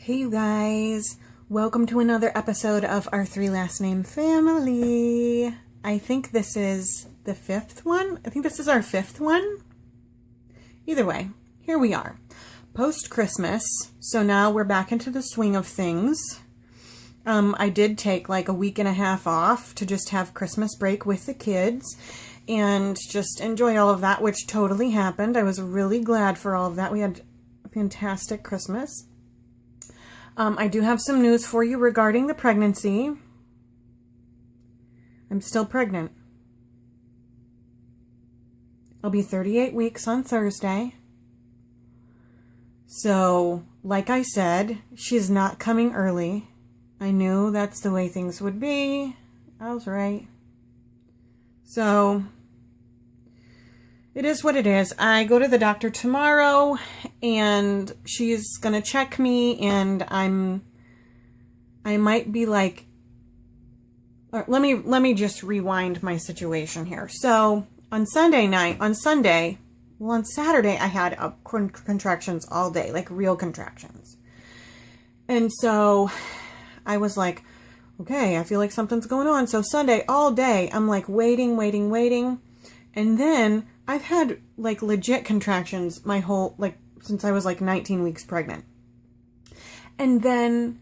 Hey you guys, welcome to another episode of our Three Last Name family. I think this is the fifth one. I think this is our fifth one. Either way, here we are. Post-Christmas, so now we're back into the swing of things. I did take like a week and a half off to just have Christmas break with the kids and just enjoy all of that, which totally happened. I was really glad for all of that. We had a fantastic Christmas. I do have some news for you regarding the pregnancy. I'm still pregnant. I'll be 38 weeks on Thursday. So, like I said, she's not coming early. I knew that's the way things would be. I was right. So, it is what it is. I go to the doctor tomorrow and she's going to check me and I might be like, let me just rewind my situation here. So on Saturday, I had contractions all day, like real contractions. And so I was like, okay, I feel like something's going on. So Sunday all day, I'm like waiting. And then I've had like legit contractions my whole, like since I was like 19 weeks pregnant. And then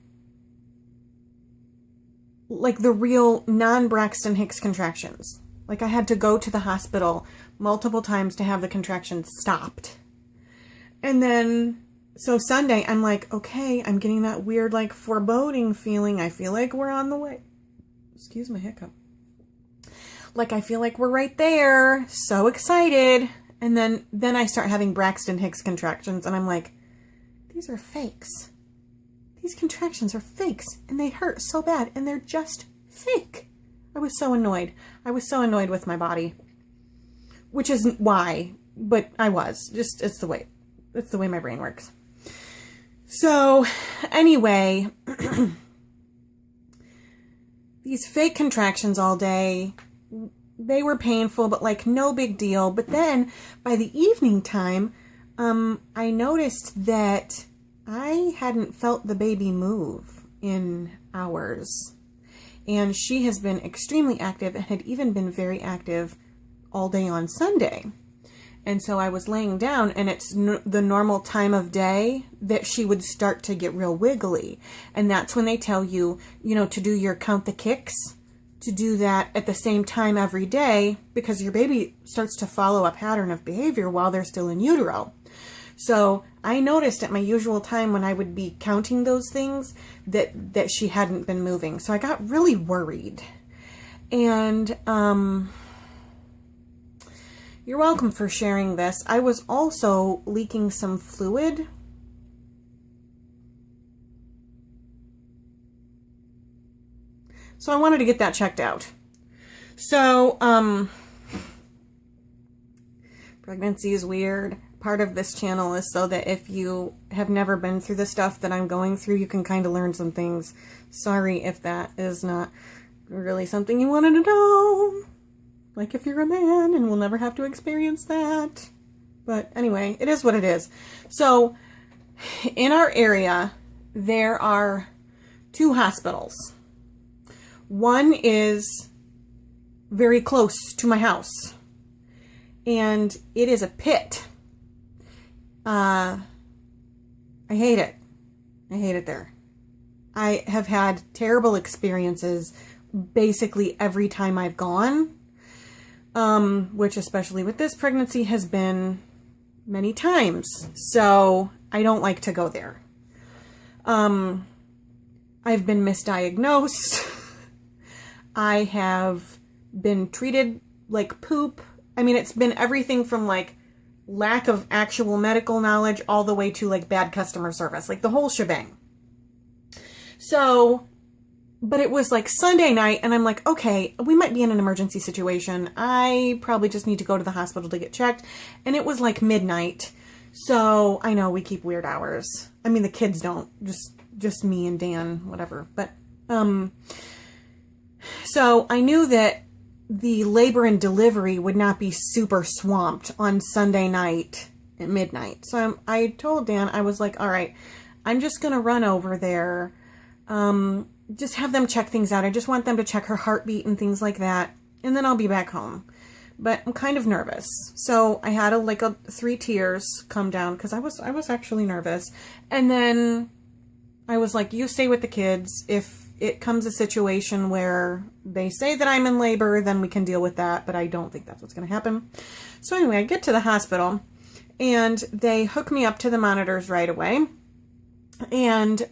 like the real non-Braxton Hicks contractions. Like I had to go to the hospital multiple times to have the contractions stopped. And then, so Sunday I'm like, okay, I'm getting that weird like foreboding feeling. I feel like we're on the way. Excuse my hiccup. Like, I feel like we're right there. So excited. And then I start having Braxton Hicks contractions. And I'm like, these are fakes. These contractions are fakes. And they hurt so bad. And they're just fake. I was so annoyed. I was so annoyed with my body. Which isn't why. But I was. Just, it's the way my brain works. So, anyway. These fake contractions all day. They were painful, but like no big deal. But then by the evening time, I noticed that I hadn't felt the baby move in hours. And she has been extremely active and had even been very active all day on Sunday. And so I was laying down and it's the normal time of day that she would start to get real wiggly. And that's when they tell you, to do your count the kicks. To do that at the same time every day because your baby starts to follow a pattern of behavior while they're still in utero. So I noticed at my usual time when I would be counting those things that she hadn't been moving. So I got really worried. And you're welcome for sharing this. I was also leaking some fluid. So I wanted to get that checked out. So, pregnancy is weird. Part of this channel is so that if you have never been through the stuff that I'm going through, you can kind of learn some things. Sorry if that is not really something you wanted to know. Like if you're a man and will never have to experience that. But anyway, it is what it is. So, in our area, there are 2 hospitals. One is very close to my house, and it is a pit. I hate it. I hate it there. I have had terrible experiences basically every time I've gone, which especially with this pregnancy has been many times. So I don't like to go there. I've been misdiagnosed. I have been treated like poop. I mean, it's been everything from like lack of actual medical knowledge all the way to like bad customer service, like the whole shebang. So, but it was like Sunday night and I'm like, okay, we might be in an emergency situation. I probably just need to go to the hospital to get checked. And it was like midnight. So I know we keep weird hours. I mean, the kids don't, just me and Dan, whatever. But, so I knew that the labor and delivery would not be super swamped on Sunday night at midnight. So I told Dan, I was like, all right, I'm just going to run over there. Just have them check things out. I just want them to check her heartbeat and things like that. And then I'll be back home. But I'm kind of nervous. So I had like 3 tears come down because I was actually nervous. And then I was like, you stay with the kids. If it comes a situation where they say that I'm in labor, then we can deal with that. But I don't think that's what's going to happen. So anyway, I get to the hospital and they hook me up to the monitors right away. And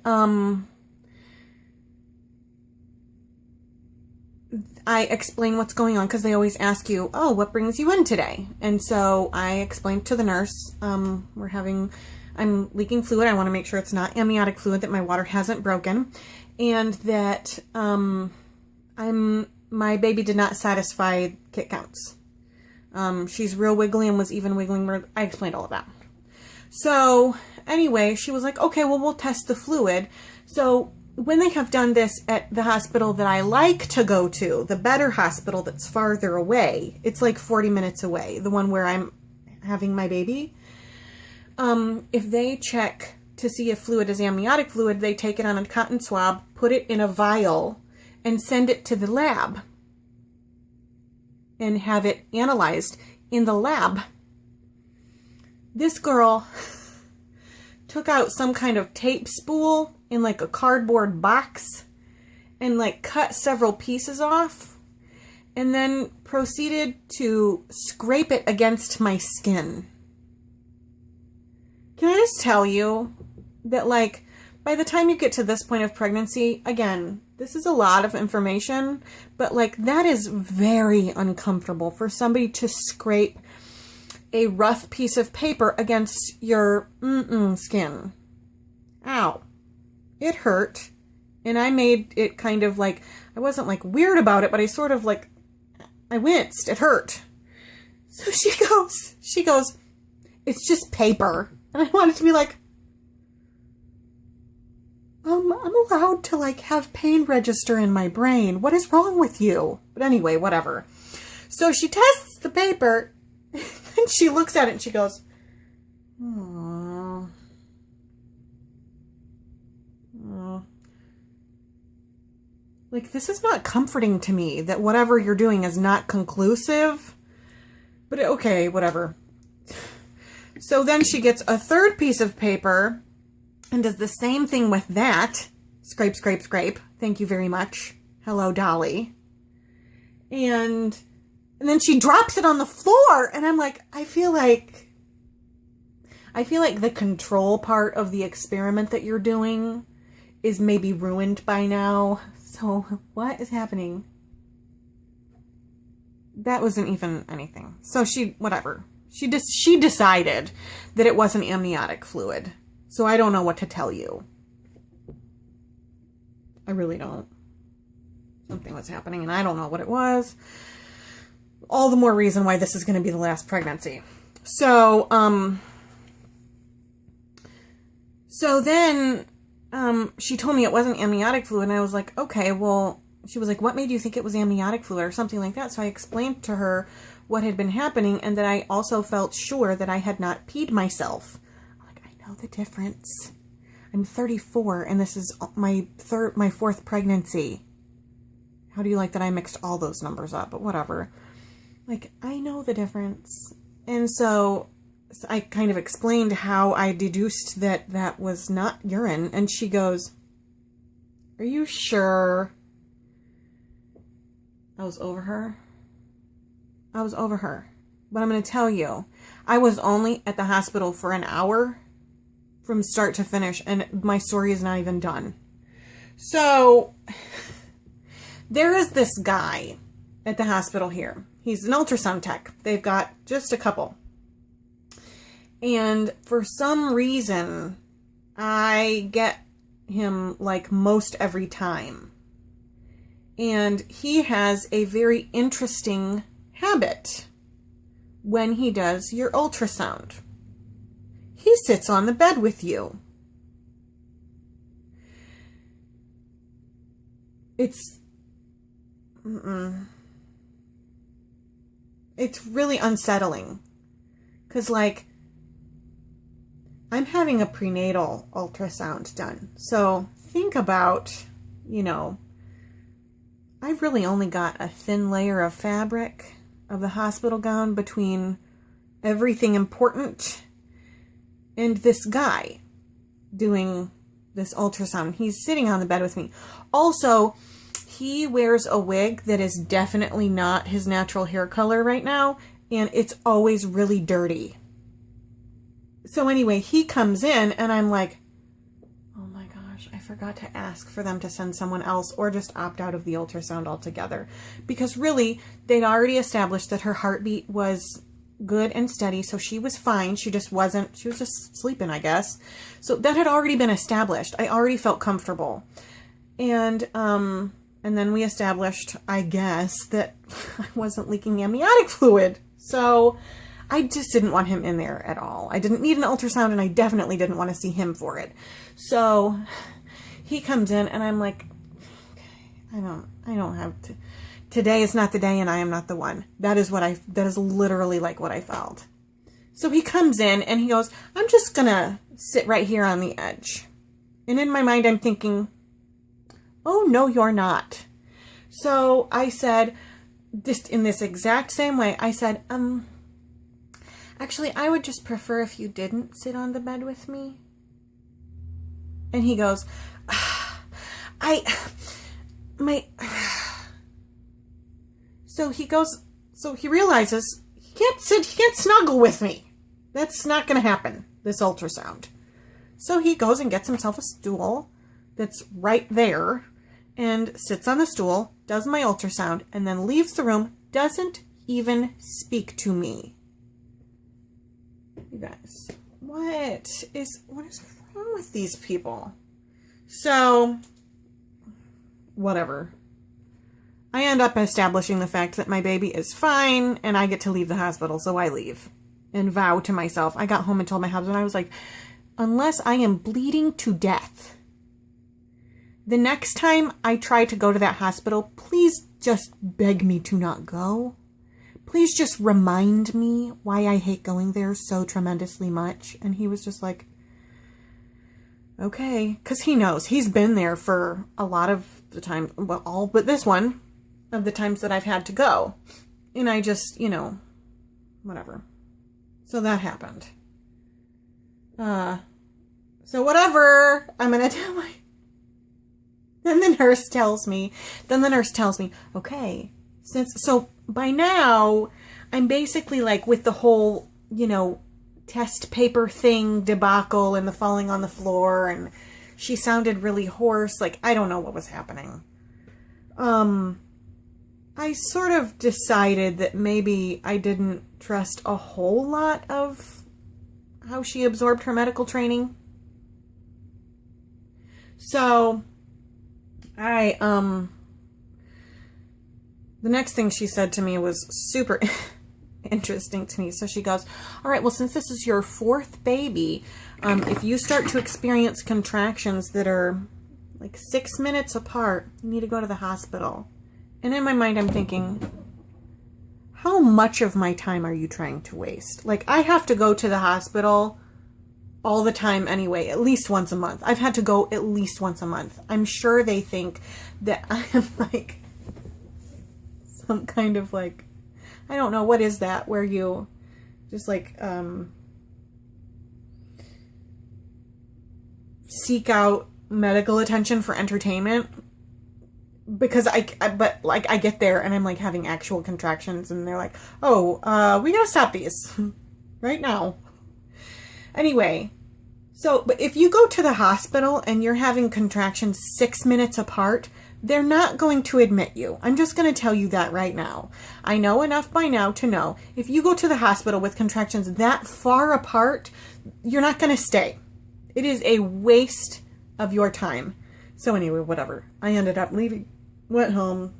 I explain what's going on because they always ask you, oh, what brings you in today? And so I explained to the nurse, I'm leaking fluid. I want to make sure it's not amniotic fluid, that my water hasn't broken, and that my baby did not satisfy kit counts. She's real wiggly and was even wiggling more. I explained all of that. So anyway, she was like, okay, well, we'll test the fluid. So when they have done this at the hospital that I like to go to, the better hospital that's farther away, it's like 40 minutes away, the one where I'm having my baby, if they check to see if fluid is amniotic fluid, they take it on a cotton swab, put it in a vial, and send it to the lab and have it analyzed in the lab. This girl took out some kind of tape spool in like a cardboard box and like cut several pieces off and then proceeded to scrape it against my skin. Can I just tell you that, like, by the time you get to this point of pregnancy, again, this is a lot of information, but like that is very uncomfortable for somebody to scrape a rough piece of paper against your skin. Ow. It hurt. And I made it kind of like, I wasn't like weird about it, but I sort of like, I winced. It hurt. So she goes, it's just paper. And I wanted to be like, I'm allowed to like have pain register in my brain. What is wrong with you? But anyway, whatever. So she tests the paper and she looks at it and she goes, "Aww. Aww. Like, this is not comforting to me that whatever you're doing is not conclusive." But okay, whatever. So then she gets a third piece of paper and does the same thing with that. Scrape, scrape, scrape. Thank you very much. Hello, Dolly. And then she drops it on the floor. And I'm like, I feel like the control part of the experiment that you're doing is maybe ruined by now. So what is happening? That wasn't even anything. So whatever. She decided that it wasn't amniotic fluid. So I don't know what to tell you. I really don't. Something was happening and I don't know what it was. All the more reason why this is going to be the last pregnancy. So then she told me it wasn't amniotic fluid and I was like, okay, well, she was like, what made you think it was amniotic fluid or something like that? So I explained to her what had been happening and that I also felt sure that I had not peed myself. I'm like, I know the difference. I'm 34 and this is my fourth pregnancy. How do you like that I mixed all those numbers up? But whatever. Like, I know the difference. And so I kind of explained how I deduced that that was not urine. And she goes, are you sure? I was over her. But I'm going to tell you, I was only at the hospital for an hour from start to finish, and my story is not even done. So there is this guy at the hospital here. He's an ultrasound tech. They've got just a couple. And for some reason, I get him like most every time. And he has a very interesting habit when he does your ultrasound. He sits on the bed with you. It's really unsettling. Because, like, I'm having a prenatal ultrasound done. So think about, I've really only got a thin layer of fabric of the hospital gown between everything important and this guy doing this ultrasound. He's sitting on the bed with me. Also, he wears a wig that is definitely not his natural hair color right now, and it's always really dirty. So anyway, he comes in and I'm like, oh my gosh, I forgot to ask for them to send someone else or just opt out of the ultrasound altogether. Because really, they'd already established that her heartbeat was good and steady, so she was fine. She was just sleeping, I guess. So that had already been established. I already felt comfortable. And then we established, I guess, that I wasn't leaking amniotic fluid. So I just didn't want him in there at all. I didn't need an ultrasound, and I definitely didn't want to see him for it. So he comes in and I'm like, okay, I don't have to. Today is not the day and I am not the one. That is literally like what I felt. So he comes in and he goes, I'm just gonna sit right here on the edge. And in my mind, I'm thinking, oh, no, you're not. So I said, just in this exact same way, I said, actually, I would just prefer if you didn't sit on the bed with me. And he goes, so he realizes he can't snuggle with me. That's not going to happen, this ultrasound. So he goes and gets himself a stool that's right there and sits on the stool, does my ultrasound, and then leaves the room, doesn't even speak to me. You guys, what is wrong with these people? So, whatever. I end up establishing the fact that my baby is fine and I get to leave the hospital, so I leave and vow to myself. I got home and told my husband, I was like, unless I am bleeding to death, the next time I try to go to that hospital, please just beg me to not go. Please just remind me why I hate going there so tremendously much. And he was just like, okay, because he knows. He's been there for a lot of the time, well, all but this one of the times that I've had to go. And I just, whatever. So that happened. So whatever, I'm going to tell my... Then the nurse tells me, okay, so by now, I'm basically like with the whole, test paper thing debacle and the falling on the floor, and she sounded really hoarse. Like, I don't know what was happening. I sort of decided that maybe I didn't trust a whole lot of how she absorbed her medical training. So the next thing she said to me was super interesting to me. So she goes, all right, well, since this is your fourth baby, if you start to experience contractions that are like 6 minutes apart, you need to go to the hospital. And in my mind, I'm thinking, how much of my time are you trying to waste? Like, I have to go to the hospital all the time anyway, at least once a month. I've had to go at least once a month. I'm sure they think that I am like some kind of like, I don't know, what is that? Where you just like seek out medical attention for entertainment. Because I get there and I'm like having actual contractions and they're like, oh, we gotta stop these right now. Anyway, but if you go to the hospital and you're having contractions 6 minutes apart, they're not going to admit you. I'm just going to tell you that right now. I know enough by now to know if you go to the hospital with contractions that far apart, you're not going to stay. It is a waste of your time. So anyway, whatever. I ended up leaving, went home,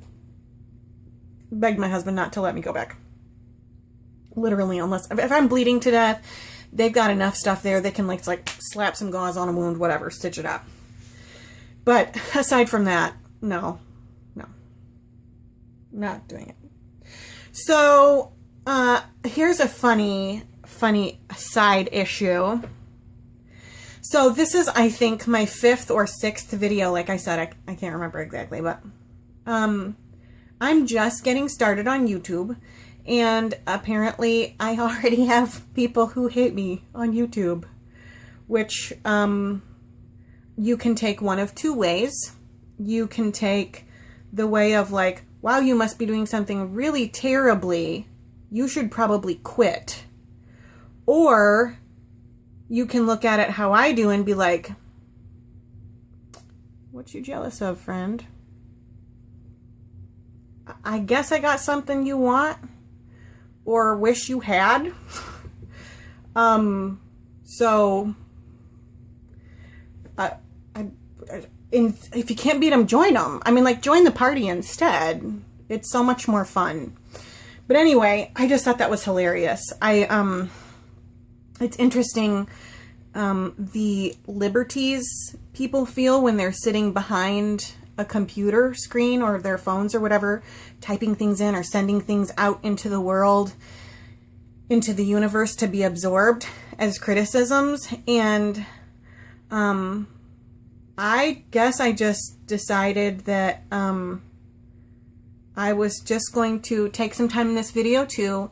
begged my husband not to let me go back. Literally, unless, if I'm bleeding to death, they've got enough stuff there. They can like slap some gauze on a wound, whatever, stitch it up. But aside from that, no, not doing it. So, here's a funny side issue. So this is, I think, my 5th or 6th video. Like I said, I can't remember exactly, but I'm just getting started on YouTube, and apparently I already have people who hate me on YouTube, which you can take one of two ways. You can take the way of like, wow, you must be doing something really terribly. You should probably quit. Or you can look at it how I do and be like, what you jealous of, friend? I guess I got something you want or wish you had. So if you can't beat them, join them. I mean, like, join the party instead. It's so much more fun. But anyway, I just thought that was hilarious. It's interesting, the liberties people feel when they're sitting behind a computer screen or their phones or whatever, typing things in or sending things out into the world, into the universe to be absorbed as criticisms. And I guess I just decided that I was just going to take some time in this video to,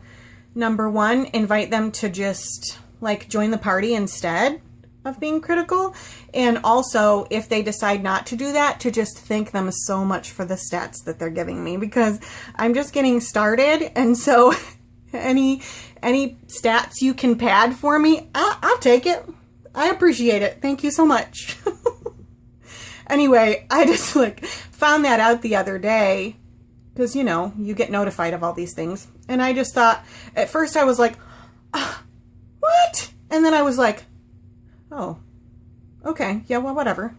number one, invite them to just like join the party instead of being critical, and also, if they decide not to do that, to just thank them so much for the stats that they're giving me, because I'm just getting started, and so any stats you can pad for me, I'll take it. I appreciate it. Thank you so much. Anyway, I just like found that out the other day, because, you know, you get notified of all these things, and I just thought, at first I was like, what? And then I was like, oh, okay, yeah, well, whatever.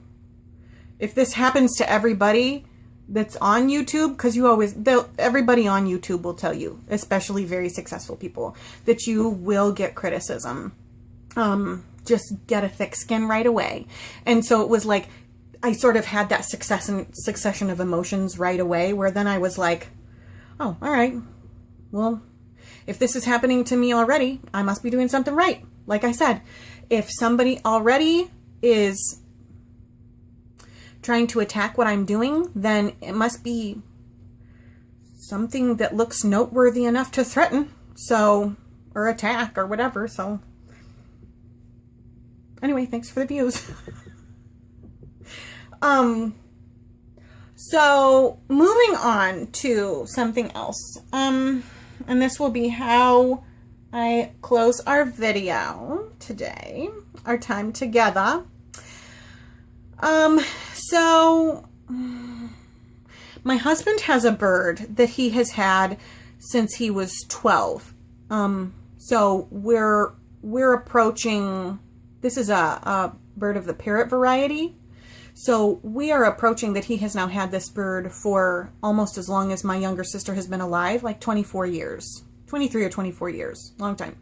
If this happens to everybody that's on YouTube, because everybody on YouTube will tell you, especially very successful people, that you will get criticism. Just get a thick skin right away. And so it was like, I sort of had that succession of emotions right away, where then I was like, oh, all right, well, if this is happening to me already, I must be doing something right. Like I said, if somebody already is trying to attack what I'm doing, then it must be something that looks noteworthy enough to threaten, so, or attack, or whatever, so. Anyway, thanks for the views. So, moving on to something else, and this will be how I close our video today, our time together. So my husband has a bird that he has had since he was 12. So we're approaching, this is a bird of the parrot variety. So we are approaching that he has now had this bird for almost as long as my younger sister has been alive, like 24 years. 23 or 24 years. Long time.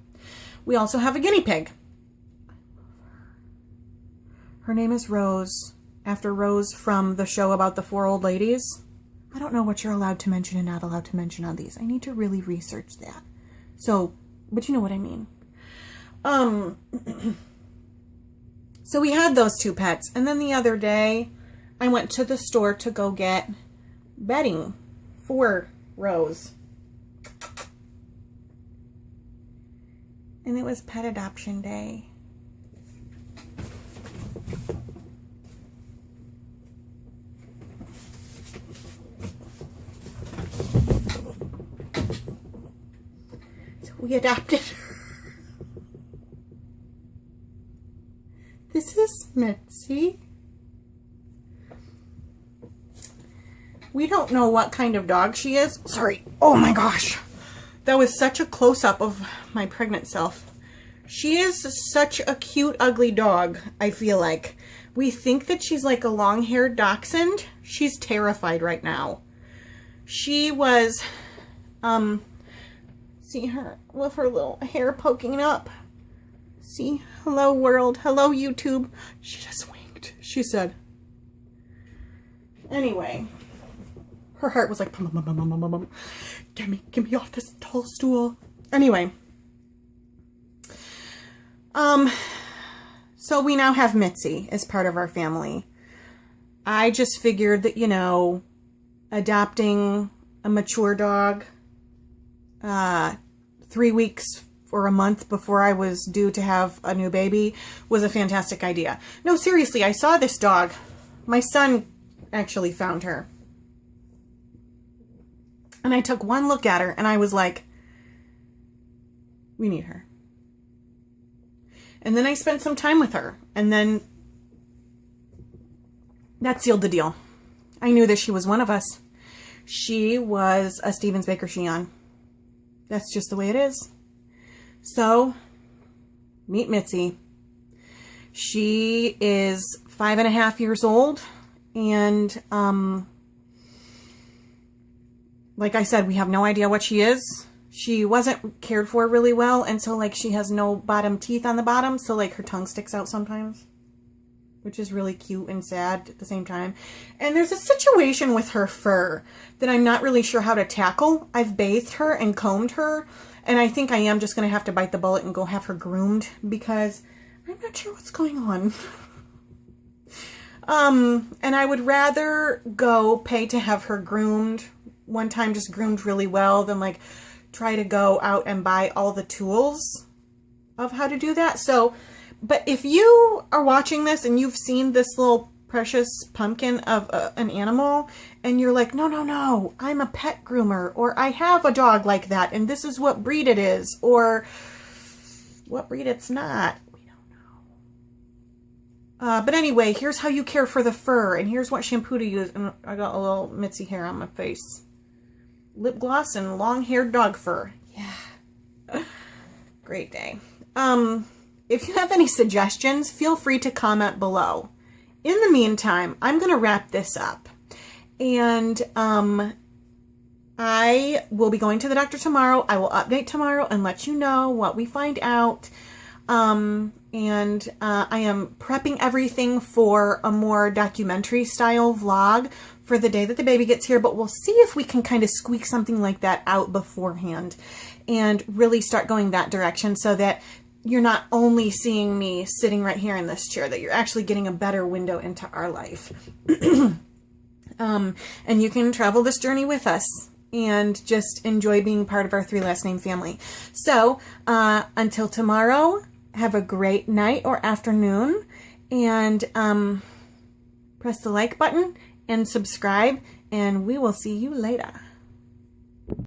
We also have a guinea pig. Her name is Rose, after Rose from the show about the 4 old ladies. I don't know what you're allowed to mention and not allowed to mention on these. I need to really research that. So, but you know what I mean. So we had those 2 pets, and then the other day I went to the store to go get bedding for Rose. And it was pet adoption day. So we adopted her. This is Mitzi. We don't know what kind of dog she is. Sorry. Oh my gosh. That was such a close-up of my pregnant self. She is such a cute, ugly dog, I feel like. We think that she's like a long-haired dachshund. She's terrified right now. She was, see her with her little hair poking up. See? Hello, world. Hello, YouTube. She just winked. She said. Anyway. Her heart was like, bum, bum, bum, bum, bum, bum, bum. Get me off this tall stool. Anyway. So we now have Mitzi as part of our family. I just figured that, you know, adopting a mature dog 3 weeks or a month before I was due to have a new baby was a fantastic idea. No, seriously, I saw this dog. My son actually found her. And I took one look at her and I was like, we need her. And then I spent some time with her. And then that sealed the deal. I knew that she was one of us. She was a Stevens Baker Chillon. That's just the way it is. So, meet Mitzi. She is 5.5 years old. And, like I said, we have no idea what she is. She wasn't cared for really well. And so, like, she has no bottom teeth on the bottom. So, like, her tongue sticks out sometimes, which is really cute and sad at the same time. And there's a situation with her fur that I'm not really sure how to tackle. I've bathed her and combed her, and I think I am just going to have to bite the bullet and go have her groomed because I'm not sure what's going on. And I would rather go pay to have her groomed, one time just groomed really well, than like try to go out and buy all the tools of how to do that. So, but if you are watching this and you've seen this little precious pumpkin of an animal and you're like, no, no, no, I'm a pet groomer, or I have a dog like that and this is what breed it is, or what breed it's not, we don't know. But anyway, here's how you care for the fur, and here's what shampoo to use. And I got a little Mitzi hair on my face. Lip gloss and long-haired dog fur. Yeah. Great day. If you have any suggestions, feel free to comment below. In the meantime, I'm going to wrap this up. And I will be going to the doctor tomorrow. I will update tomorrow and let you know what we find out. I am prepping everything for a more documentary style vlog for the day that the baby gets here, but we'll see if we can kind of squeak something like that out beforehand and really start going that direction so that you're not only seeing me sitting right here in this chair, that you're actually getting a better window into our life. And you can travel this journey with us and just enjoy being part of our 3 last name family. So until tomorrow, have a great night or afternoon, and press the like button and subscribe, and we will see you later.